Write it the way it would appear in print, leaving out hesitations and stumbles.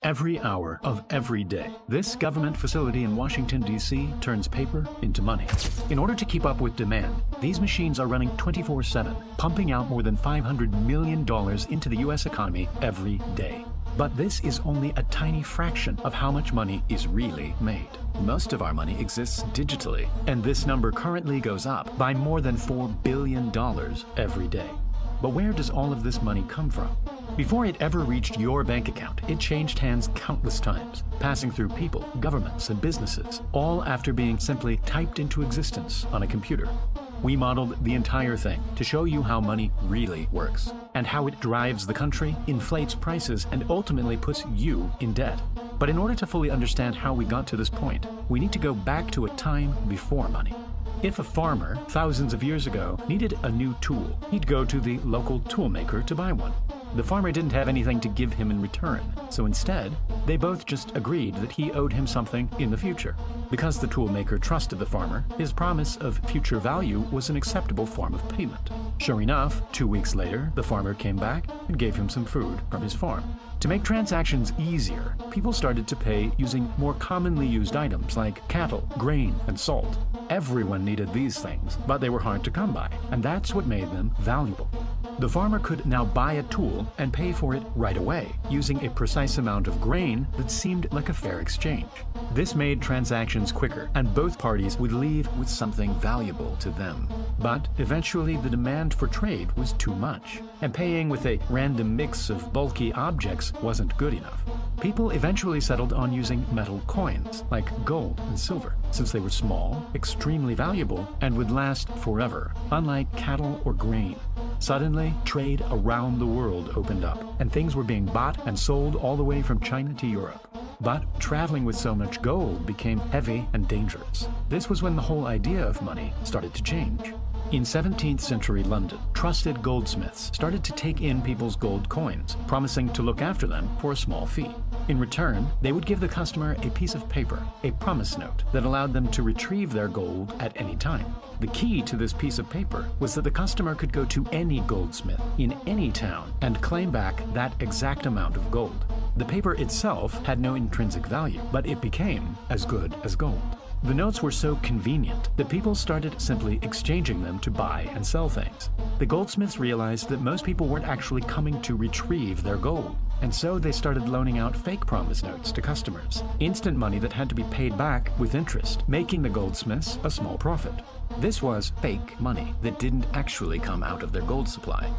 every hour of every day. This government facility in Washington, D.C. turns paper into money. In order to keep up with demand, these machines are running 24/7, pumping out more than $500 million into the U.S. economy every day. But this is only a tiny fraction of how much money is really made. Most of our money exists digitally, and this number currently goes up by more than $4 billion every day. But where does all of this money come from? Before it ever reached your bank account, it changed hands countless times, passing through people, governments, and businesses, all after being simply typed into existence on a computer. We modeled the entire thing to show you how money really works, and how it drives the country, inflates prices, and ultimately puts you in debt. But in order to fully understand how we got to this point, we need to go back to a time before money. If a farmer, thousands of years ago, needed a new tool, he'd go to the local toolmaker to buy one. The farmer didn't have anything to give him in return, so instead, they both just agreed that he owed him something in the future. Because the toolmaker trusted the farmer, his promise of future value was an acceptable form of payment. Sure enough, 2 weeks later, the farmer came back and gave him some food from his farm. To make transactions easier, people started to pay using more commonly used items like cattle, grain, and salt. Everyone needed these things, but they were hard to come by, and that's what made them valuable. The farmer could now buy a tool and pay for it right away, using a precise amount of grain that seemed like a fair exchange. This made transactions quicker, and both parties would leave with something valuable to them. But eventually the demand for trade was too much, and paying with a random mix of bulky objects wasn't good enough. People eventually settled on using metal coins, like gold and silver, since they were small, extremely valuable, and would last forever, unlike cattle or grain. Suddenly, trade around the world opened up, and things were being bought and sold all the way from China to Europe. But traveling with so much gold became heavy and dangerous. This was when the whole idea of money started to change. In 17th century London, trusted goldsmiths started to take in people's gold coins, promising to look after them for a small fee. In return, they would give the customer a piece of paper, a promise note, that allowed them to retrieve their gold at any time. The key to this piece of paper was that the customer could go to any goldsmith in any town and claim back that exact amount of gold. The paper itself had no intrinsic value, but it became as good as gold. The notes were so convenient that people started simply exchanging them to buy and sell things. The goldsmiths realized that most people weren't actually coming to retrieve their gold, and so they started loaning out fake promise notes to customers, instant money that had to be paid back with interest, making the goldsmiths a small profit. This was fake money that didn't actually come out of their gold supply.